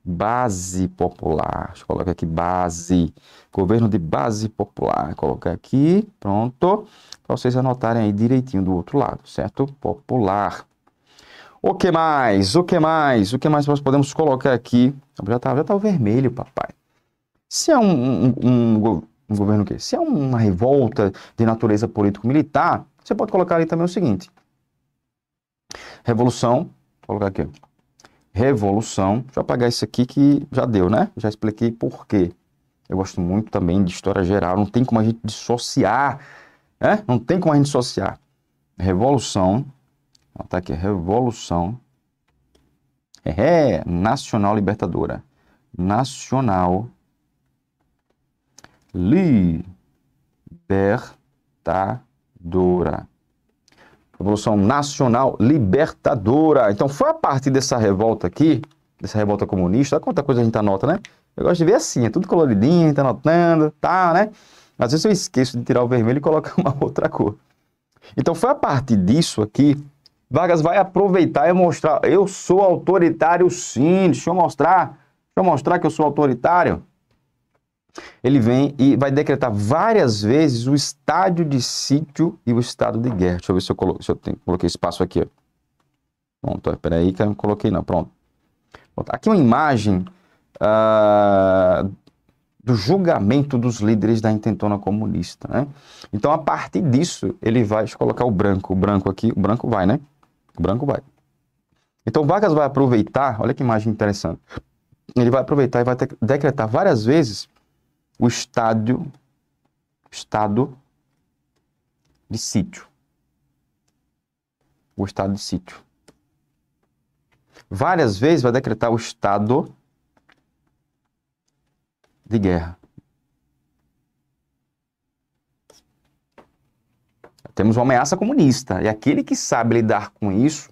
base popular. Deixa eu colocar aqui, base. Governo de base popular. Vou colocar aqui, pronto. Para vocês anotarem aí direitinho do outro lado, certo? Popular. O que mais? O que mais nós podemos colocar aqui? Já tá o vermelho, papai. Se é um governo o quê? Se é uma revolta de natureza político-militar, você pode colocar ali também o seguinte. Revolução, vou colocar aqui, revolução. Deixa eu apagar isso aqui que já deu, né? Já expliquei por quê. Eu gosto muito também de história geral. Não tem como a gente dissociar, né? Não tem como a gente dissociar. Revolução. Tá aqui, revolução. Nacional libertadora. Nacional libertadora. Revolução Nacional Libertadora. Então, foi a partir dessa revolta aqui, dessa revolta comunista, olha quanta coisa a gente anota, né? Eu gosto de ver assim, é tudo coloridinho, a gente tá anotando, tá, né? Às vezes eu esqueço de tirar o vermelho e colocar uma outra cor. Então, foi a partir disso aqui, Vargas vai aproveitar e mostrar, eu sou autoritário sim, deixa eu mostrar que eu sou autoritário. Ele vem e vai decretar várias vezes o estado de sítio e o estado de guerra. Deixa eu ver se eu coloquei espaço aqui. Ó. Pronto, peraí que eu não coloquei não, pronto. Aqui uma imagem do julgamento dos líderes da intentona comunista, né? Então, a partir disso, ele vai, deixa eu colocar o branco aqui, o branco vai, né? O branco vai. Então, Vargas vai aproveitar, olha que imagem interessante, ele vai aproveitar e vai decretar várias vezes o estado de sítio. O estado de sítio. Várias vezes vai decretar o estado de guerra. Temos uma ameaça comunista. E aquele que sabe lidar com isso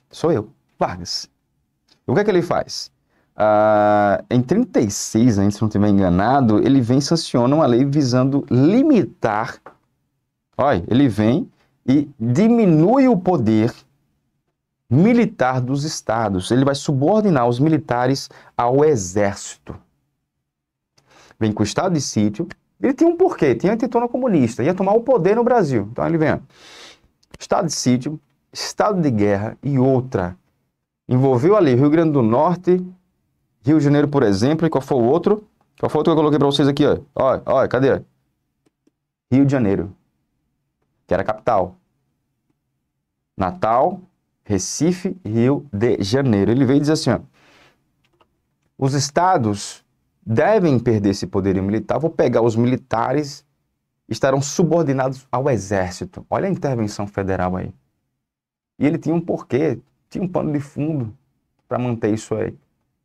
sou eu, Vargas. O que é que ele faz? Em 36, se não estiver enganado, ele vem e sanciona uma lei visando limitar. Olha, ele vem e diminui o poder militar dos estados. Ele vai subordinar os militares ao exército. Vem com o estado de sítio. Ele tinha um porquê, tinha a intentona comunista, ia tomar o poder no Brasil. Então ele vem, ó, estado de sítio, estado de guerra e outra. Envolveu ali Rio Grande do Norte Rio de Janeiro, por exemplo, e qual foi o outro? Qual foi o outro que eu coloquei para vocês aqui, ó? Olha, olha, cadê? Rio de Janeiro, que era a capital. Natal, Recife, Rio de Janeiro. Ele veio e diz assim, ó, os estados devem perder esse poderio militar, vou pegar os militares, estarão subordinados ao exército. Olha a intervenção federal aí. E ele tinha um porquê, tinha um pano de fundo para manter isso aí.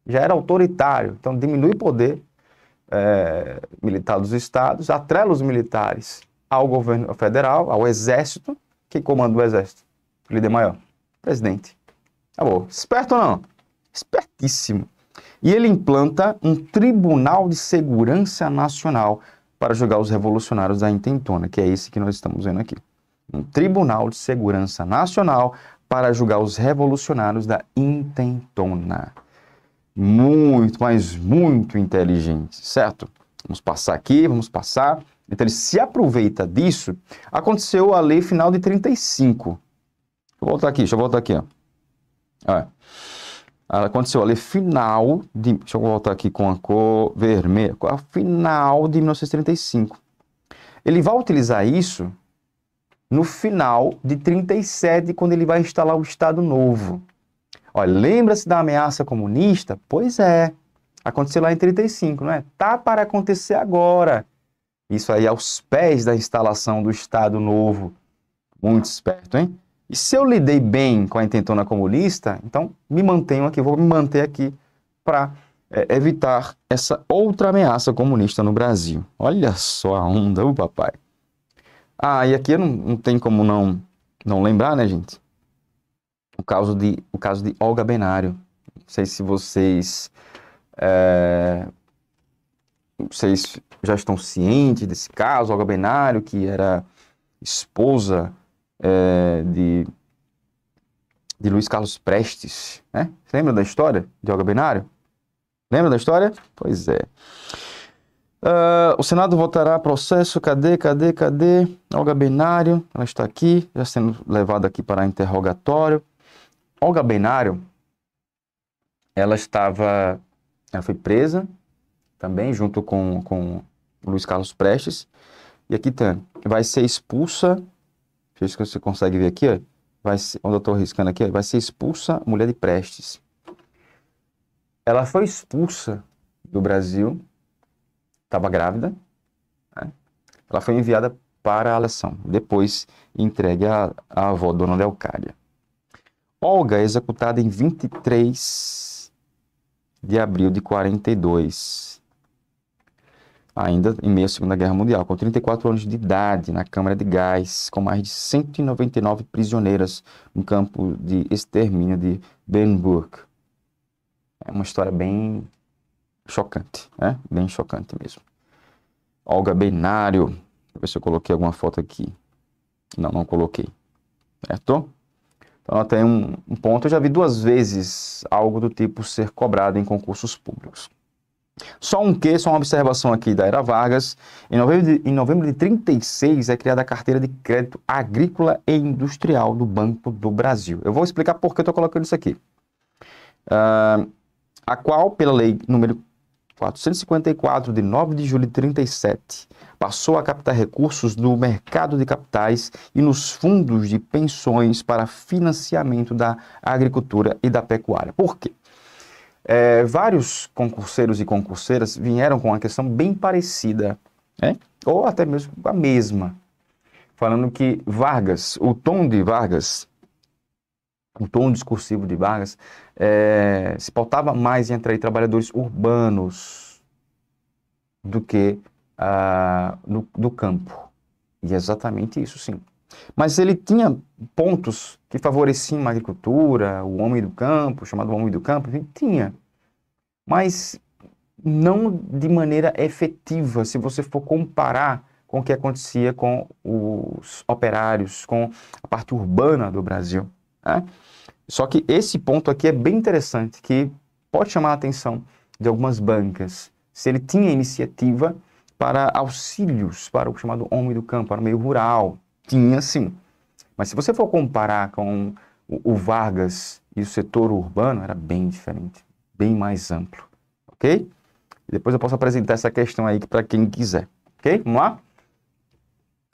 Já era autoritário, então diminui o poder militar dos estados, atrela os militares ao governo federal, ao exército. Quem comanda o exército? O líder maior? Presidente. Acabou. Esperto ou não? Espertíssimo. E ele implanta um Tribunal de Segurança Nacional para julgar os revolucionários da intentona, que é esse que nós estamos vendo aqui. Um Tribunal de Segurança Nacional para julgar os revolucionários da intentona. Muito, mas muito inteligente, certo? Vamos passar aqui, vamos passar. Então ele se aproveita disso. Aconteceu a lei final de 35. Deixa eu voltar aqui, ó. Olha. Aconteceu a lei final de... Deixa eu voltar aqui com a cor vermelha. A final de 1935. Ele vai utilizar isso no final de 37, quando ele vai instalar o Estado Novo. Olha, lembra-se da ameaça comunista? Pois é. Aconteceu lá em 35, não é? Tá para acontecer agora. Isso aí aos pés da instalação do Estado Novo. Muito esperto, hein? E se eu lidei bem com a intentona comunista, então me mantenho aqui, vou me manter aqui para evitar essa outra ameaça comunista no Brasil. Olha só a onda, o papai. Ah, e aqui não tem como não lembrar, né, gente? O caso de Olga Benário. Não sei se vocês já estão cientes desse caso. Olga Benário, que era esposa de Luiz Carlos Prestes, né? Você lembra da história de Olga Benário? Lembra da história? Pois é. O Senado votará processo, cadê? Olga Benário, ela está aqui, já sendo levada aqui para interrogatório. Olga Benário, ela foi presa também, junto com Luiz Carlos Prestes, e aqui vai ser expulsa, deixa eu ver se você consegue ver aqui, ó, onde eu estou riscando aqui, ó, vai ser expulsa a mulher de Prestes. Ela foi expulsa do Brasil, estava grávida, né? Ela foi enviada para a Aleção, depois entregue à avó, Dona Leocádia. Olga é executada em 23 de abril de 42, ainda em meio à Segunda Guerra Mundial, com 34 anos de idade, na Câmara de Gás, com mais de 199 prisioneiras no campo de extermínio de Bernburg. É uma história bem chocante, né? Bem chocante mesmo. Olga Benário. Deixa eu ver se eu coloquei alguma foto aqui. Não coloquei. Certo? Então, ela tem um ponto. Eu já vi 2 vezes algo do tipo ser cobrado em concursos públicos. Só uma observação aqui da Era Vargas. Em novembro de 36 é criada a Carteira de Crédito Agrícola e Industrial do Banco do Brasil. Eu vou explicar por que eu estou colocando isso aqui. A qual, pela lei número 454, de 9 de julho de 37, passou a captar recursos no mercado de capitais e nos fundos de pensões para financiamento da agricultura e da pecuária. Por quê? Vários concurseiros e concurseiras vieram com uma questão bem parecida, né? Ou até mesmo a mesma, falando que Vargas, o tom discursivo de Vargas se pautava mais em atrair trabalhadores urbanos do que do campo. E é exatamente isso, sim. Mas ele tinha pontos que favoreciam a agricultura, o homem do campo, chamado homem do campo, enfim, tinha. Mas não de maneira efetiva, se você for comparar com o que acontecia com os operários, com a parte urbana do Brasil, né? Só que esse ponto aqui é bem interessante, que pode chamar a atenção de algumas bancas. Se ele tinha iniciativa para auxílios para o chamado homem do campo, para o meio rural, tinha sim. Mas se você for comparar com o Vargas e o setor urbano, era bem diferente, bem mais amplo, ok? Depois eu posso apresentar essa questão aí para quem quiser, ok? Vamos lá?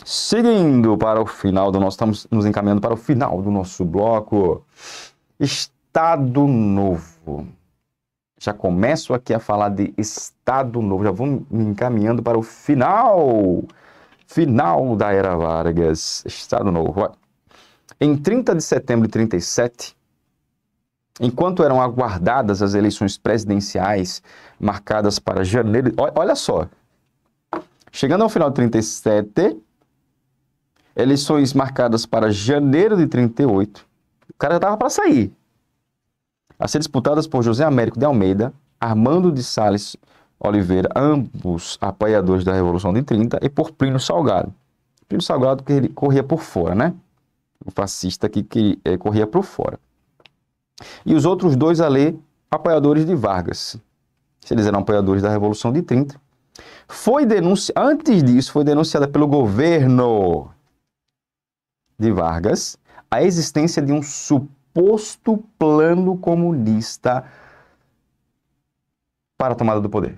Seguindo para o final do nosso... Estamos nos encaminhando para o final do nosso bloco. Estado Novo. Já começo aqui a falar de Estado Novo. Já vou me encaminhando para o final da Era Vargas. Estado Novo. Em 30 de setembro de 37, enquanto eram aguardadas as eleições presidenciais marcadas para janeiro... Olha só. Chegando ao final de 37, eleições marcadas para janeiro de 38, o cara já estava para sair. A ser disputadas por José Américo de Almeida, Armando de Sales Oliveira, ambos apoiadores da Revolução de 30, e por Plínio Salgado. Plínio Salgado que ele corria por fora, né? O fascista que corria por fora. E os outros dois ali, apoiadores de Vargas. Se eles eram apoiadores da Revolução de 30. Antes disso, foi denunciada pelo governo de Vargas a existência de um suposto plano comunista para a tomada do poder.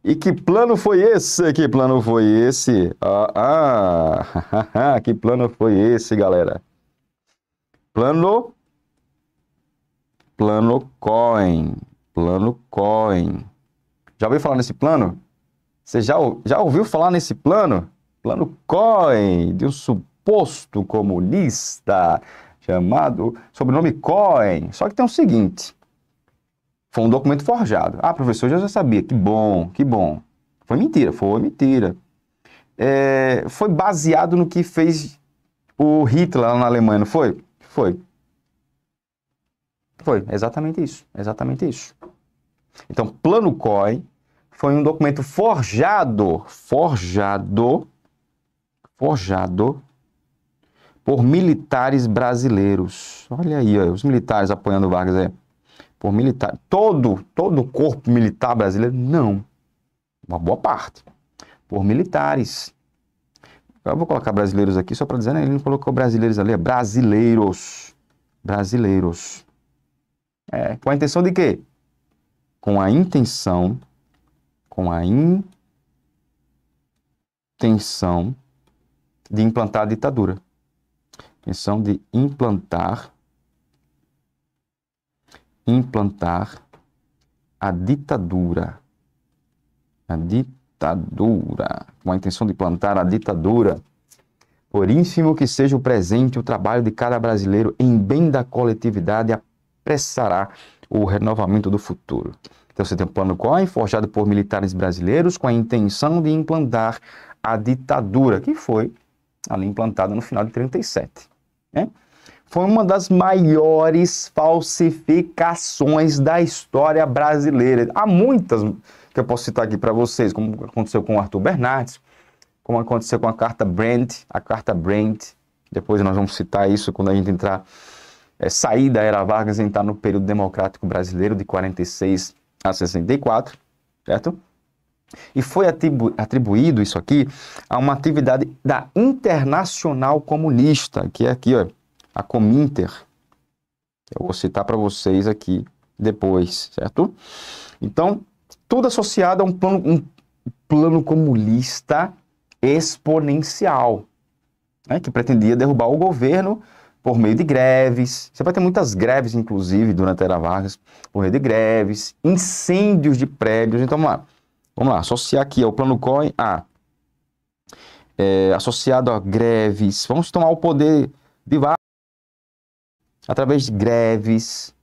E que plano foi esse? Que plano foi esse? Que plano foi esse, galera? Plano Cohen. Plano Cohen. Já ouviu falar nesse plano? Você já ouviu falar nesse plano? Plano Cohen, de um suposto comunista chamado sobrenome Cohen. Só que tem o seguinte, foi um documento forjado. Ah, professor, eu já sabia. Que bom, que bom. Foi mentira. Foi baseado no que fez o Hitler lá na Alemanha, não foi? Foi. Foi, exatamente isso. Exatamente isso. Então, Plano Cohen foi um documento forjado por militares brasileiros. Olha aí, ó, os militares apoiando Vargas. Por militar. Todo o corpo militar brasileiro? Não. Uma boa parte. Por militares. Eu vou colocar brasileiros aqui só para dizer, né? Ele não colocou brasileiros ali, é brasileiros. Brasileiros. Com a intenção de quê? Com a intenção de implantar a ditadura. Intenção de implantar a ditadura. A ditadura. Com a intenção de implantar a ditadura. Por ínfimo que seja o presente, o trabalho de cada brasileiro em bem da coletividade apressará o renovamento do futuro. Então você tem um plano Cohen forjado por militares brasileiros com a intenção de implantar a ditadura, que foi ali implantada no final de 37. Né? Foi uma das maiores falsificações da história brasileira. Há muitas que eu posso citar aqui para vocês, como aconteceu com o Arthur Bernardes, como aconteceu com a Carta Brandt, depois nós vamos citar isso quando a gente sair da Era Vargas e entrar no período democrático brasileiro de 46 a 64, certo? E foi atribuído isso aqui a uma atividade da Internacional Comunista, que é aqui, ó, a Cominter. Eu vou citar para vocês aqui depois, certo? Então, tudo associado a um plano comunista exponencial, né, que pretendia derrubar o governo por meio de greves. Você vai ter muitas greves, inclusive, durante a Era Vargas, por meio de greves, incêndios de prédios. Então, vamos lá, associar aqui ao Plano Cohen associado a greves. Vamos tomar o poder de Vargas através de greves,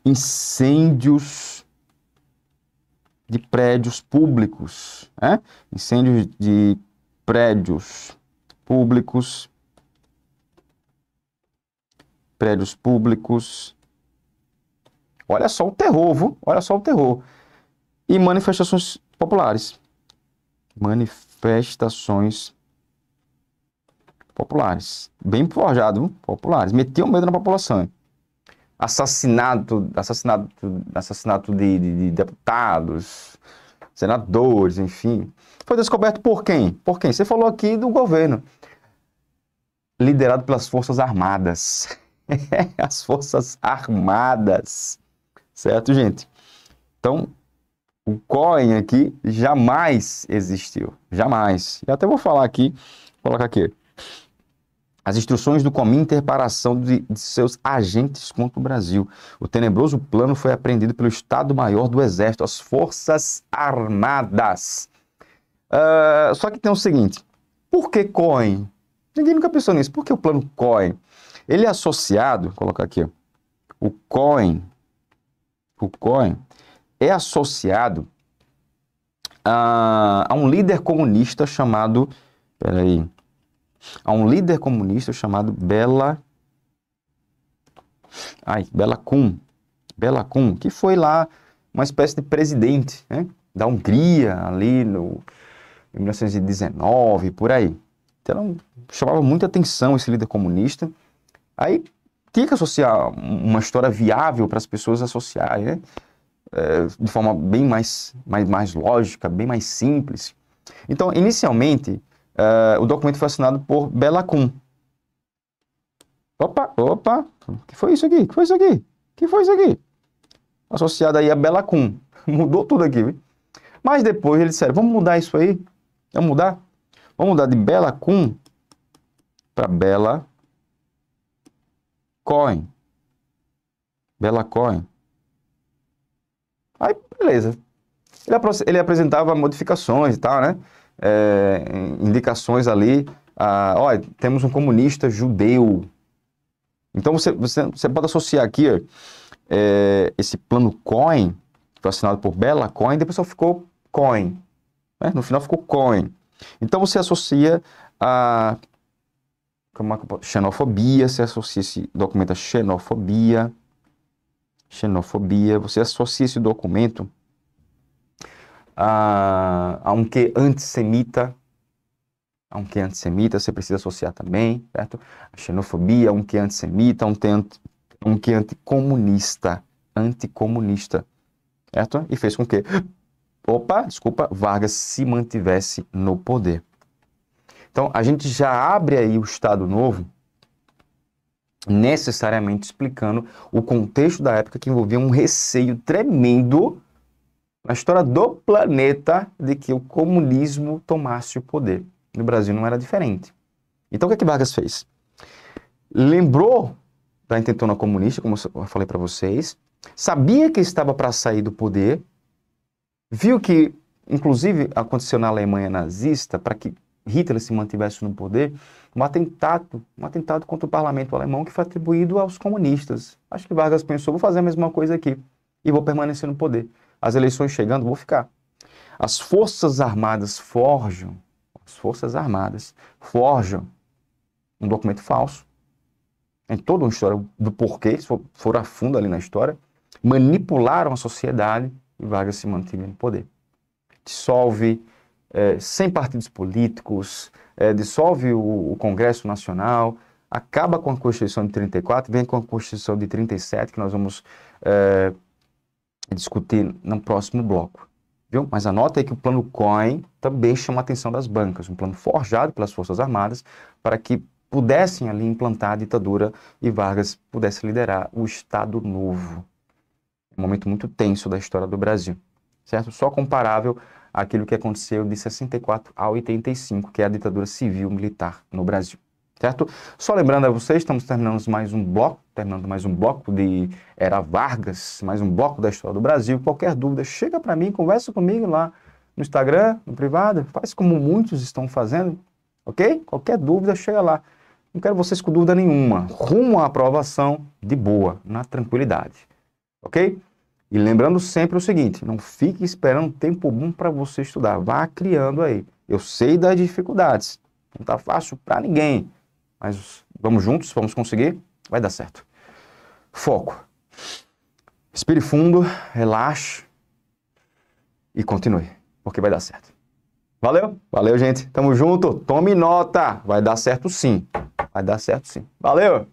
incêndios de prédios públicos, né? Incêndios de prédios públicos, olha só o terror, viu? Olha só o terror. E manifestações populares. Bem forjado, viu? Populares. Metiam medo na população. Assassinato de deputados, senadores, enfim. Foi descoberto por quem? Por quem? Você falou aqui do governo. Liderado pelas Forças Armadas. As Forças Armadas. Certo, gente? Então, o COEN aqui jamais existiu. Jamais. E até vou falar aqui, vou colocar aqui. As instruções do Cominter para a ação de seus agentes contra o Brasil. O tenebroso plano foi apreendido pelo Estado-Maior do Exército, as Forças Armadas. Só que tem o seguinte, por que COEN? Ninguém nunca pensou nisso. Por que o plano COEN? Ele é associado, vou colocar aqui, ó, o COEN é associado a um líder comunista chamado, Bela Kun, que foi lá uma espécie de presidente, né, da Hungria, ali em 1919, por aí. Então, chamava muita atenção esse líder comunista. Aí, tinha que associar uma história viável para as pessoas associarem, né, de forma bem mais lógica, bem mais simples. Então, inicialmente, o documento foi assinado por Bela Kun. Opa, o que foi isso aqui? O que foi isso aqui? Associado aí a Bela Kun. Mudou tudo aqui, viu? Mas depois eles disseram, vamos mudar isso aí? Vamos mudar? Vamos mudar de Bela Kun para Bela COEN. Bela COEN. Aí, beleza. Ele apresentava modificações e tal, né? Indicações ali. Olha, temos um comunista judeu. Então, você pode associar aqui, ó, esse plano COEN, que foi assinado por Bela COEN, depois só ficou COEN. Né? No final ficou COEN. Então, você associa a xenofobia, você associa esse documento a xenofobia, você associa esse documento a um que antissemita, você precisa associar também, certo? A xenofobia, um que antissemita, um que anticomunista, certo? E fez com que, Vargas se mantivesse no poder. Então, a gente já abre aí o Estado Novo, necessariamente explicando o contexto da época que envolvia um receio tremendo na história do planeta de que o comunismo tomasse o poder. No Brasil não era diferente. Então, o que Vargas fez? Lembrou da intentona comunista, como eu falei para vocês, sabia que estava para sair do poder, viu que, inclusive, aconteceu na Alemanha nazista, para que Hitler se mantivesse no poder, um atentado contra o parlamento alemão que foi atribuído aos comunistas. Acho que Vargas pensou, vou fazer a mesma coisa aqui e vou permanecer no poder. As eleições chegando, vou ficar. As Forças Armadas forjam um documento falso. Tem toda uma história do porquê, se for a fundo ali na história, manipularam a sociedade e Vargas se manteve no poder. Dissolve 100 partidos políticos, dissolve o Congresso Nacional, acaba com a Constituição de 34, vem com a Constituição de 37, que nós vamos discutir no próximo bloco. Viu? Mas anota aí que o plano COEN também chama a atenção das bancas, um plano forjado pelas Forças Armadas para que pudessem ali implantar a ditadura e Vargas pudesse liderar o Estado Novo. Um momento muito tenso da história do Brasil, certo? Só comparável àquilo que aconteceu de 64 a 85, que é a ditadura civil-militar no Brasil, certo? Só lembrando a vocês, estamos terminando mais um bloco de Era Vargas, mais um bloco da história do Brasil. Qualquer dúvida, chega para mim, conversa comigo lá no Instagram, no privado, faz como muitos estão fazendo, ok? Qualquer dúvida, chega lá. Não quero vocês com dúvida nenhuma. Rumo à aprovação de boa, na tranquilidade, ok? E lembrando sempre o seguinte, não fique esperando tempo bom para você estudar, vá criando aí. Eu sei das dificuldades, não está fácil para ninguém, mas vamos juntos, vamos conseguir, vai dar certo. Foco. Respire fundo, relaxe e continue, porque vai dar certo. Valeu? Valeu, gente. Tamo junto. Tome nota. Vai dar certo sim. Vai dar certo sim. Valeu!